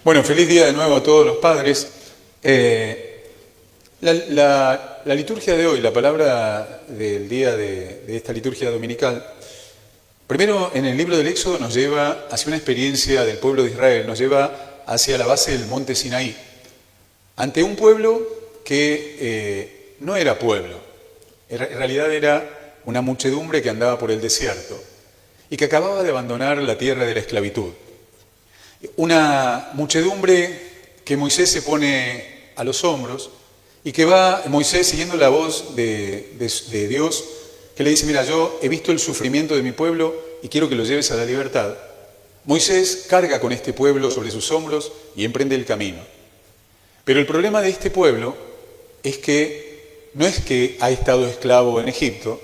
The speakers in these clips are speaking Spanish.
Bueno, feliz día de nuevo a todos los padres. La liturgia de hoy, la palabra del día de esta liturgia dominical, primero en el libro del Éxodo nos lleva hacia una experiencia del pueblo de Israel, nos lleva hacia la base del monte Sinaí, ante un pueblo que no era pueblo, en realidad era una muchedumbre que andaba por el desierto y que acababa de abandonar la tierra de la esclavitud. Una muchedumbre que Moisés se pone a los hombros y que va Moisés siguiendo la voz de Dios, que le dice: mira, yo he visto el sufrimiento de mi pueblo y quiero que lo lleves a la libertad. Moisés carga con este pueblo sobre sus hombros y emprende el camino. Pero el problema de este pueblo es que no es que ha estado esclavo en Egipto,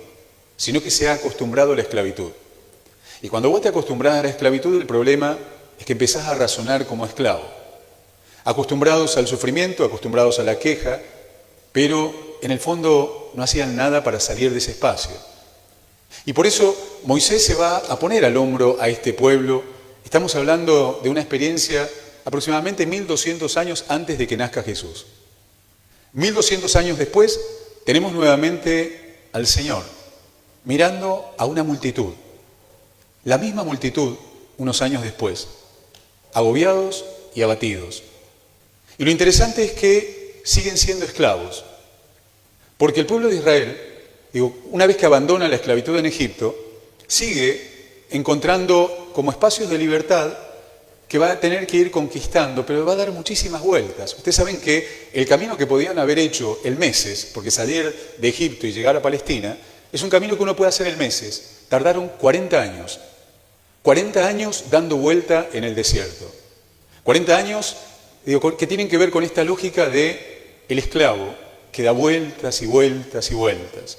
sino que se ha acostumbrado a la esclavitud. Y cuando vos te acostumbras a la esclavitud, el problema es que empezás a razonar como esclavo. Acostumbrados al sufrimiento, acostumbrados a la queja, pero en el fondo no hacían nada para salir de ese espacio. Y por eso Moisés se va a poner al hombro a este pueblo. Estamos hablando de una experiencia aproximadamente 1200 años antes de que nazca Jesús. 1200 años después tenemos nuevamente al Señor mirando a una multitud, la misma multitud unos años después, agobiados y abatidos. Y lo interesante es que siguen siendo esclavos, porque el pueblo de Israel, una vez que abandona la esclavitud en Egipto, sigue encontrando como espacios de libertad que va a tener que ir conquistando, pero va a dar muchísimas vueltas. Ustedes saben que el camino que podían haber hecho en meses, porque salir de Egipto y llegar a Palestina, es un camino que uno puede hacer en meses. Tardaron 40 años. 40 años dando vuelta en el desierto. 40 años que tienen que ver con esta lógica de el esclavo que da vueltas y vueltas y vueltas.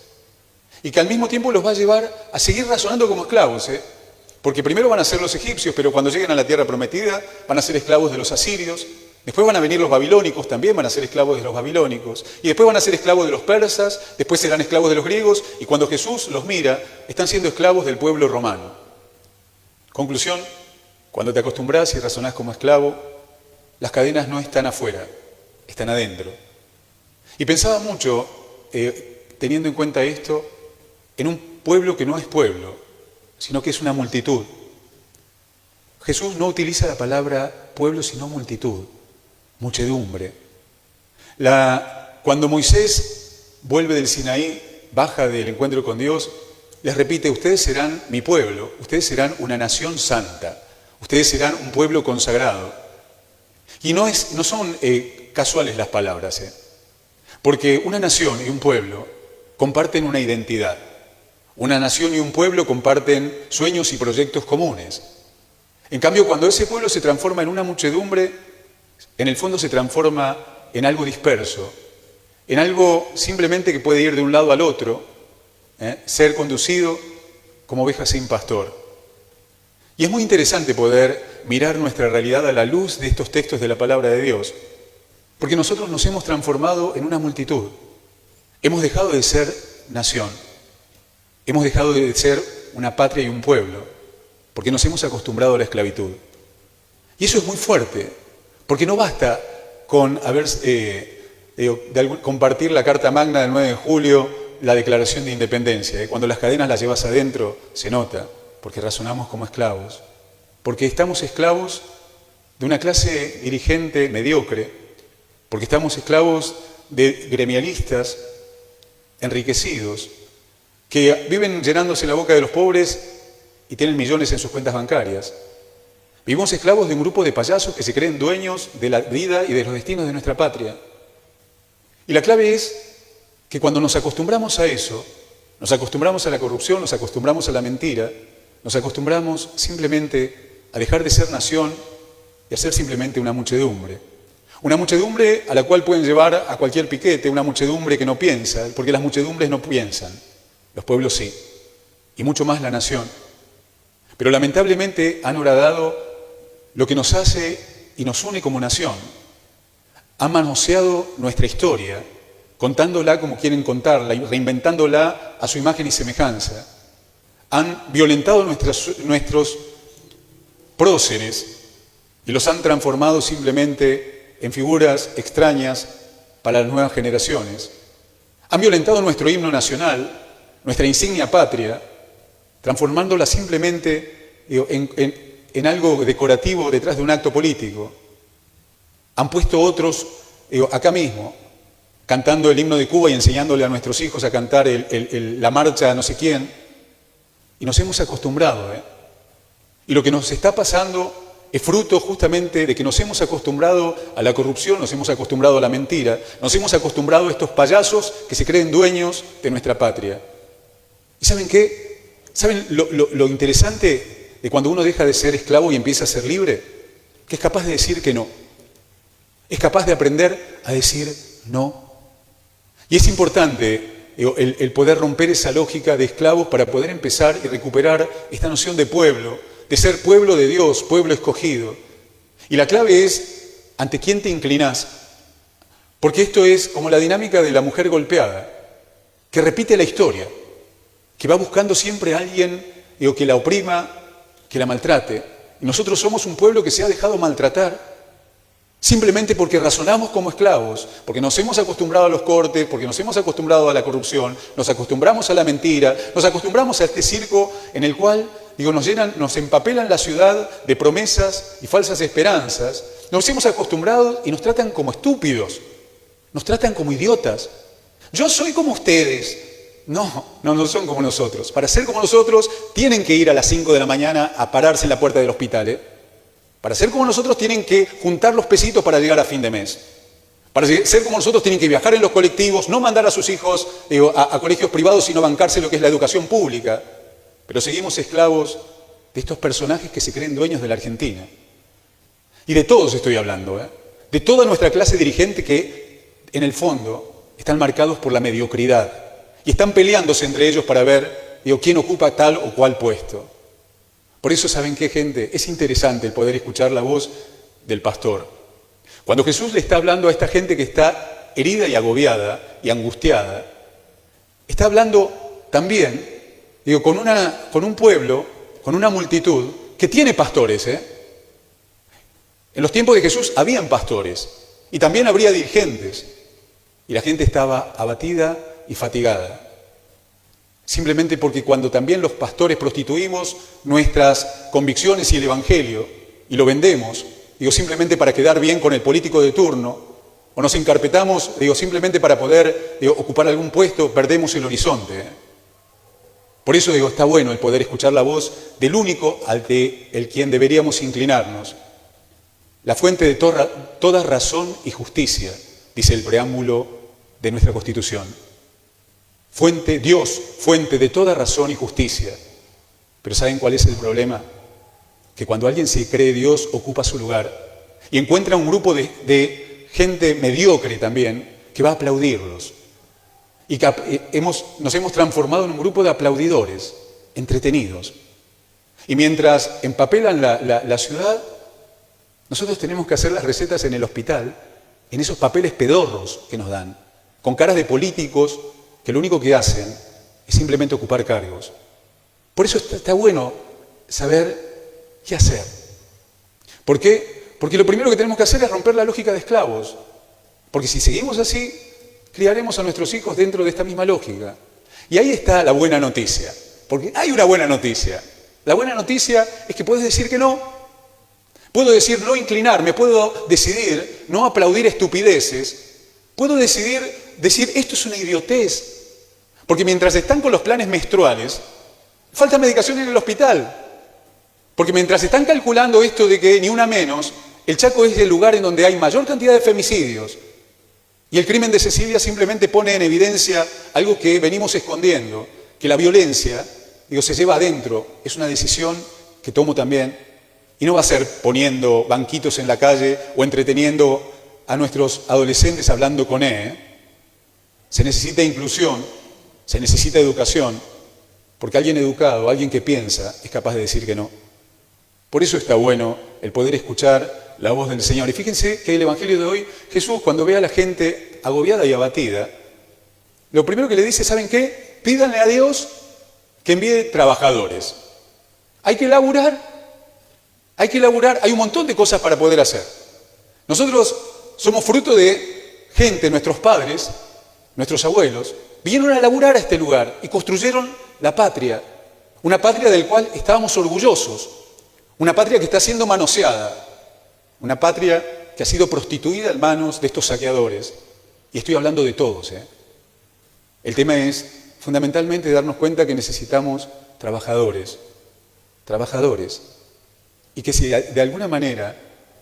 Y que al mismo tiempo los va a llevar a seguir razonando como esclavos, Porque primero van a ser los egipcios, pero cuando lleguen a la tierra prometida van a ser esclavos de los asirios. Después van a venir los babilónicos, también van a ser esclavos de los babilónicos. Y después van a ser esclavos de los persas, después serán esclavos de los griegos. Y cuando Jesús los mira, están siendo esclavos del pueblo romano. Conclusión: cuando te acostumbras y razonás como esclavo, las cadenas no están afuera, están adentro. Y pensaba mucho, teniendo en cuenta esto, en un pueblo que no es pueblo, sino que es una multitud. Jesús no utiliza la palabra pueblo, sino multitud, muchedumbre. Cuando Moisés vuelve del Sinaí, baja del encuentro con Dios, les repite: ustedes serán mi pueblo, ustedes serán una nación santa, ustedes serán un pueblo consagrado. Y no son casuales las palabras, porque una nación y un pueblo comparten una identidad. Una nación y un pueblo comparten sueños y proyectos comunes. En cambio, cuando ese pueblo se transforma en una muchedumbre, en el fondo se transforma en algo disperso, en algo simplemente que puede ir de un lado al otro, ser conducido como oveja sin pastor. Y es muy interesante poder mirar nuestra realidad a la luz de estos textos de la palabra de Dios, porque nosotros nos hemos transformado en una multitud. Hemos dejado de ser nación, hemos dejado de ser una patria y un pueblo, porque nos hemos acostumbrado a la esclavitud. Y eso es muy fuerte, porque no basta con compartir la Carta Magna del 9 de julio, la Declaración de Independencia. Cuando las cadenas las llevas adentro, se nota, porque razonamos como esclavos, porque estamos esclavos de una clase dirigente mediocre, porque estamos esclavos de gremialistas enriquecidos, que viven llenándose la boca de los pobres y tienen millones en sus cuentas bancarias. Vivimos esclavos de un grupo de payasos que se creen dueños de la vida y de los destinos de nuestra patria. Y la clave es que cuando nos acostumbramos a eso, nos acostumbramos a la corrupción, nos acostumbramos a la mentira, nos acostumbramos simplemente a dejar de ser nación y a ser simplemente una muchedumbre. Una muchedumbre a la cual pueden llevar a cualquier piquete, una muchedumbre que no piensa, porque las muchedumbres no piensan. Los pueblos sí, y mucho más la nación. Pero lamentablemente han horadado lo que nos hace y nos une como nación. Han manoseado nuestra historia, contándola como quieren contarla y reinventándola a su imagen y semejanza. Han violentado nuestros próceres y los han transformado simplemente en figuras extrañas para las nuevas generaciones. Han violentado nuestro himno nacional, nuestra insignia patria, transformándola simplemente en algo decorativo detrás de un acto político. Han puesto otros acá mismo, cantando el himno de Cuba y enseñándole a nuestros hijos a cantar la marcha a no sé quién. Y nos hemos acostumbrado. Y lo que nos está pasando es fruto justamente de que nos hemos acostumbrado a la corrupción, nos hemos acostumbrado a la mentira, nos hemos acostumbrado a estos payasos que se creen dueños de nuestra patria. ¿Y saben qué? ¿Saben lo interesante de cuando uno deja de ser esclavo y empieza a ser libre? Que es capaz de decir que no. Es capaz de aprender a decir no. Y es importante el poder romper esa lógica de esclavos para poder empezar y recuperar esta noción de pueblo, de ser pueblo de Dios, pueblo escogido. Y la clave es, ¿ante quién te inclinás? Porque esto es como la dinámica de la mujer golpeada, que repite la historia, que va buscando siempre a alguien que la oprima, que la maltrate. Y nosotros somos un pueblo que se ha dejado maltratar simplemente porque razonamos como esclavos, porque nos hemos acostumbrado a los cortes, porque nos hemos acostumbrado a la corrupción, nos acostumbramos a la mentira, nos acostumbramos a este circo en el cual, nos empapelan la ciudad de promesas y falsas esperanzas, nos hemos acostumbrado y nos tratan como estúpidos, nos tratan como idiotas. Yo soy como ustedes. No son como nosotros. Para ser como nosotros tienen que ir a las 5 de la mañana a pararse en la puerta del hospital, Para ser como nosotros tienen que juntar los pesitos para llegar a fin de mes. Para ser como nosotros tienen que viajar en los colectivos, no mandar a sus hijos a colegios privados, sino bancarse lo que es la educación pública. Pero seguimos esclavos de estos personajes que se creen dueños de la Argentina. Y de todos estoy hablando, de toda nuestra clase dirigente que, en el fondo, están marcados por la mediocridad. Y están peleándose entre ellos para ver quién ocupa tal o cual puesto. Por eso, ¿saben qué, gente? Es interesante el poder escuchar la voz del pastor. Cuando Jesús le está hablando a esta gente que está herida y agobiada y angustiada, está hablando también, con un pueblo, con una multitud que tiene pastores, En los tiempos de Jesús habían pastores y también habría dirigentes. Y la gente estaba abatida y fatigada. Simplemente porque cuando también los pastores prostituimos nuestras convicciones y el Evangelio y lo vendemos, simplemente para quedar bien con el político de turno, o nos encarpetamos, simplemente para poder ocupar algún puesto, perdemos el horizonte. Por eso está bueno el poder escuchar la voz del único el quien deberíamos inclinarnos. La fuente de toda razón y justicia, dice el preámbulo de nuestra Constitución. Dios, fuente de toda razón y justicia. Pero ¿saben cuál es el problema? Que cuando alguien se cree Dios, ocupa su lugar y encuentra un grupo de gente mediocre también que va a aplaudirlos. Y nos hemos transformado en un grupo de aplaudidores, entretenidos. Y mientras empapelan la ciudad, nosotros tenemos que hacer las recetas en el hospital, en esos papeles pedorros que nos dan, con caras de políticos que lo único que hacen es simplemente ocupar cargos. Por eso está bueno saber qué hacer. ¿Por qué? Porque lo primero que tenemos que hacer es romper la lógica de esclavos. Porque si seguimos así, criaremos a nuestros hijos dentro de esta misma lógica. Y ahí está la buena noticia. Porque hay una buena noticia. La buena noticia es que puedes decir que no. Puedo decir no inclinarme, puedo decidir no aplaudir estupideces. Puedo decir esto es una idiotez. Porque mientras están con los planes menstruales, falta medicación en el hospital. Porque mientras están calculando esto de que ni una menos, el Chaco es el lugar en donde hay mayor cantidad de femicidios. Y el crimen de Cecilia simplemente pone en evidencia algo que venimos escondiendo, que la violencia, se lleva adentro, es una decisión que tomo también, y no va a ser poniendo banquitos en la calle o entreteniendo a nuestros adolescentes hablando con Se necesita inclusión, se necesita educación, porque alguien educado, alguien que piensa, es capaz de decir que no. Por eso está bueno el poder escuchar la voz del Señor. Y fíjense que el Evangelio de hoy, Jesús, cuando ve a la gente agobiada y abatida, lo primero que le dice, ¿saben qué? Pídanle a Dios que envíe trabajadores. Hay que laburar. Hay que laburar, hay un montón de cosas para poder hacer. Nosotros somos fruto de gente, nuestros padres, nuestros abuelos, vinieron a laburar a este lugar y construyeron la patria, una patria del cual estábamos orgullosos, una patria que está siendo manoseada, una patria que ha sido prostituida en manos de estos saqueadores. Y estoy hablando de todos. El tema es fundamentalmente darnos cuenta que necesitamos trabajadores, y que si de alguna manera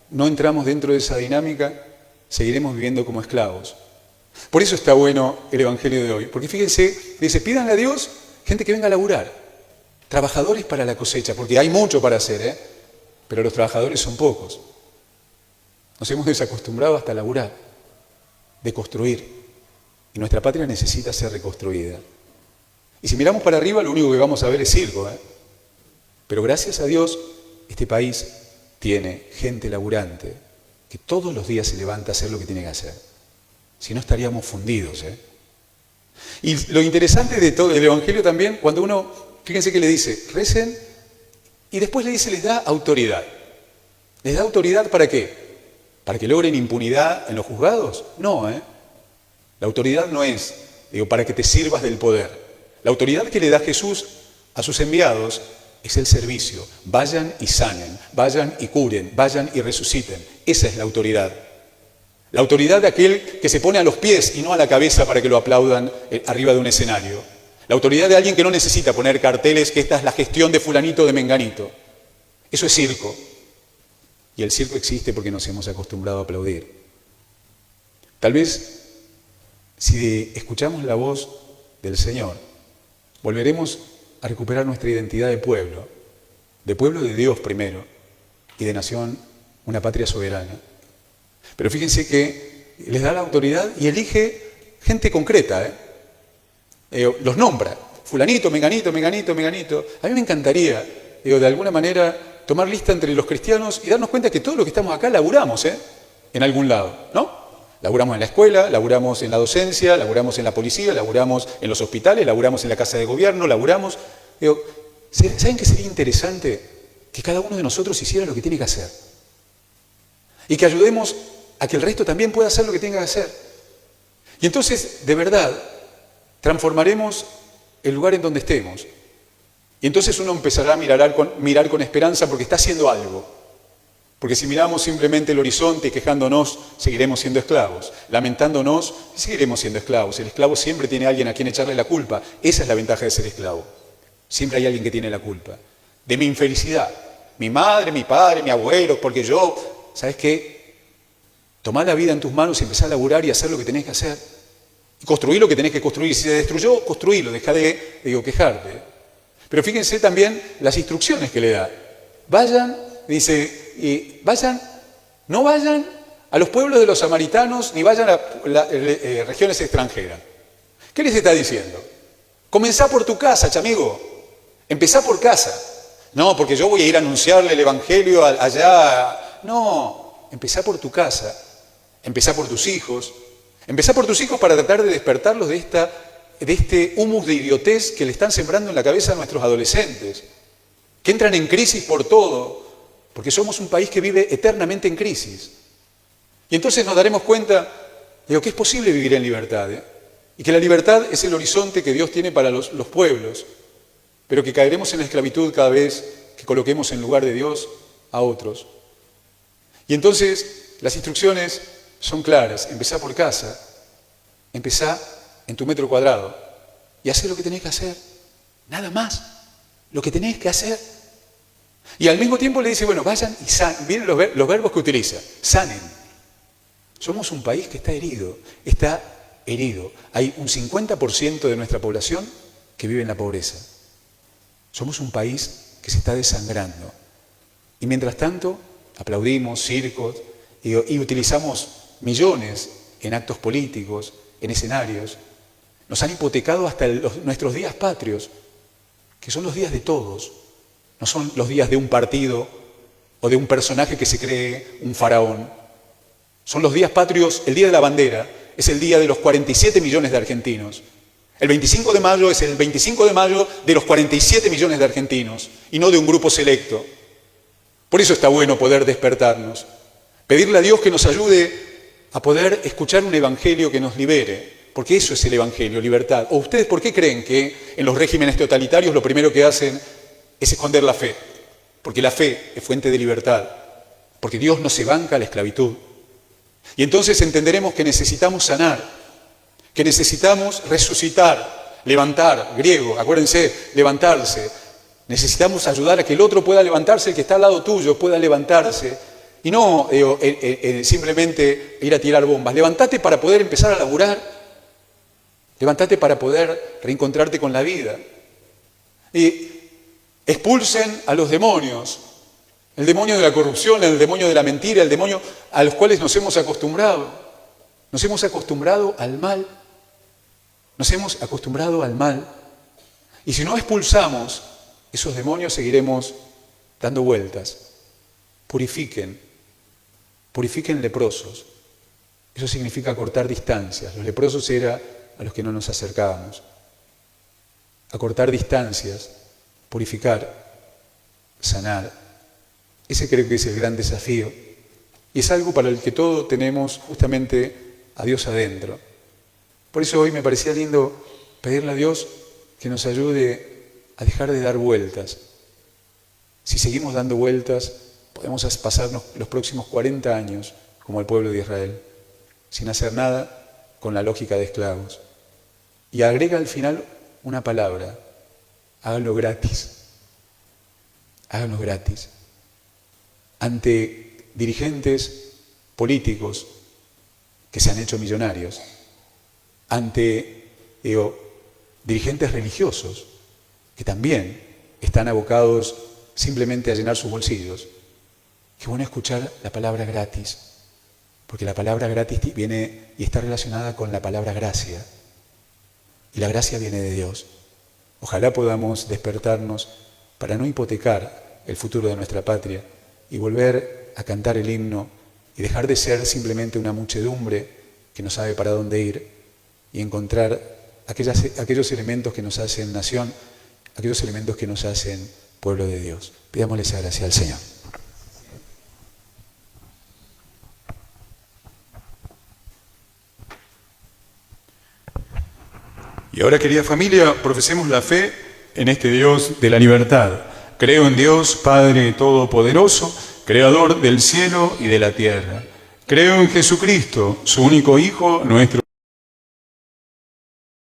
no entramos dentro de esa dinámica, seguiremos viviendo como esclavos. Por eso está bueno el Evangelio de hoy, porque fíjense, dice, pídanle a Dios gente que venga a laburar, trabajadores para la cosecha, porque hay mucho para hacer, pero los trabajadores son pocos. Nos hemos desacostumbrado hasta a laburar, de construir, y nuestra patria necesita ser reconstruida. Y si miramos para arriba, lo único que vamos a ver es circo, Pero gracias a Dios, este país tiene gente laburante que todos los días se levanta a hacer lo que tiene que hacer. Si no, estaríamos fundidos. Y lo interesante de todo el Evangelio también, cuando uno, fíjense que le dice, recen, y después le dice, les da autoridad. ¿Les da autoridad para qué? ¿Para que logren impunidad en los juzgados? No, La autoridad no es, para que te sirvas del poder. La autoridad que le da Jesús a sus enviados es el servicio. Vayan y sanen, vayan y curen, vayan y resuciten. Esa es la autoridad. La autoridad de aquel que se pone a los pies y no a la cabeza para que lo aplaudan arriba de un escenario. La autoridad de alguien que no necesita poner carteles que esta es la gestión de fulanito o de menganito. Eso es circo. Y el circo existe porque nos hemos acostumbrado a aplaudir. Tal vez, si escuchamos la voz del Señor, volveremos a recuperar nuestra identidad de pueblo de Dios primero, y de nación, una patria soberana. Pero fíjense que les da la autoridad y elige gente concreta, los nombra, fulanito, menganito, menganito, menganito. A mí me encantaría, de alguna manera, tomar lista entre los cristianos y darnos cuenta que todos los que estamos acá laburamos, en algún lado, ¿no? Laburamos en la escuela, laburamos en la docencia, laburamos en la policía, laburamos en los hospitales, laburamos en la casa de gobierno, laburamos. ¿Saben qué sería interesante? Que cada uno de nosotros hiciera lo que tiene que hacer. Y que ayudemos a que el resto también pueda hacer lo que tenga que hacer. Y entonces, de verdad, transformaremos el lugar en donde estemos. Y entonces uno empezará a mirar con esperanza porque está haciendo algo. Porque si miramos simplemente el horizonte y quejándonos, seguiremos siendo esclavos. Lamentándonos, seguiremos siendo esclavos. El esclavo siempre tiene a alguien a quien echarle la culpa. Esa es la ventaja de ser esclavo. Siempre hay alguien que tiene la culpa. De mi infelicidad. Mi madre, mi padre, mi abuelo, porque yo, ¿sabes qué? Tomá la vida en tus manos y empezá a laburar y hacer lo que tenés que hacer. Y construir lo que tenés que construir. Si se destruyó, construirlo. Dejá de quejarte. Pero fíjense también las instrucciones que le da. Vayan, dice... Y no vayan a los pueblos de los samaritanos, ni vayan a regiones extranjeras. ¿Qué les está diciendo? Comenzá por tu casa, chamigo. Empezá por casa. No, porque yo voy a ir a anunciarle el Evangelio allá. No, empezá por tu casa. Empezá por tus hijos. Empezá por tus hijos para tratar de despertarlos de este humus de idiotez que le están sembrando en la cabeza a nuestros adolescentes, que entran en crisis por todo. Porque somos un país que vive eternamente en crisis. Y entonces nos daremos cuenta de que es posible vivir en libertad. Y que la libertad es el horizonte que Dios tiene para los pueblos. Pero que caeremos en la esclavitud cada vez que coloquemos en lugar de Dios a otros. Y entonces las instrucciones son claras. Empezá por casa. Empezá en tu metro cuadrado. Y hacé lo que tenés que hacer. Nada más. Lo que tenés que hacer. Y al mismo tiempo le dice, bueno, vayan y sanen. Miren los verbos que utiliza. Sanen. Somos un país que está herido. Está herido. Hay un 50% de nuestra población que vive en la pobreza. Somos un país que se está desangrando. Y mientras tanto, aplaudimos circos y utilizamos millones en actos políticos, en escenarios. Nos han hipotecado hasta nuestros días patrios, que son los días de todos. No son los días de un partido o de un personaje que se cree un faraón. Son los días patrios, el día de la bandera es el día de los 47 millones de argentinos. El 25 de mayo es el 25 de mayo de los 47 millones de argentinos y no de un grupo selecto. Por eso está bueno poder despertarnos, pedirle a Dios que nos ayude a poder escuchar un evangelio que nos libere, porque eso es el evangelio, libertad. ¿O ustedes por qué creen que en los regímenes totalitarios lo primero que hacen es esconder la fe? Porque la fe es fuente de libertad, porque Dios no se banca la esclavitud. Y entonces entenderemos que necesitamos sanar, que necesitamos resucitar, levantar, griego, acuérdense, levantarse. Necesitamos ayudar a que el otro pueda levantarse, el que está al lado tuyo pueda levantarse, y no simplemente ir a tirar bombas. Levántate para poder empezar a laburar, levántate para poder reencontrarte con la vida. Y expulsen a los demonios, el demonio de la corrupción, el demonio de la mentira, el demonio a los cuales nos hemos acostumbrado. Nos hemos acostumbrado al mal. Nos hemos acostumbrado al mal. Y si no expulsamos esos demonios, seguiremos dando vueltas. Purifiquen leprosos. Eso significa cortar distancias. Los leprosos eran a los que no nos acercábamos. Acortar distancias, purificar, sanar. Ese creo que es el gran desafío. Y es algo para el que todos tenemos justamente a Dios adentro. Por eso hoy me parecía lindo pedirle a Dios que nos ayude a dejar de dar vueltas. Si seguimos dando vueltas, podemos pasarnos los próximos 40 años como el pueblo de Israel, sin hacer nada con la lógica de esclavos. Y agrega al final una palabra: háganlo gratis. Háganlo gratis. Ante dirigentes políticos que se han hecho millonarios, ante dirigentes religiosos que también están abocados simplemente a llenar sus bolsillos. Qué bueno escuchar la palabra gratis, porque la palabra gratis viene y está relacionada con la palabra gracia, y la gracia viene de Dios. Ojalá podamos despertarnos para no hipotecar el futuro de nuestra patria y volver a cantar el himno y dejar de ser simplemente una muchedumbre que no sabe para dónde ir y encontrar aquellos elementos que nos hacen nación, aquellos elementos que nos hacen pueblo de Dios. Pidámosle esa gracia al Señor. Y ahora, querida familia, profesemos la fe en este Dios de la libertad. Creo en Dios, Padre Todopoderoso, Creador del cielo y de la tierra. Creo en Jesucristo, su único Hijo, nuestro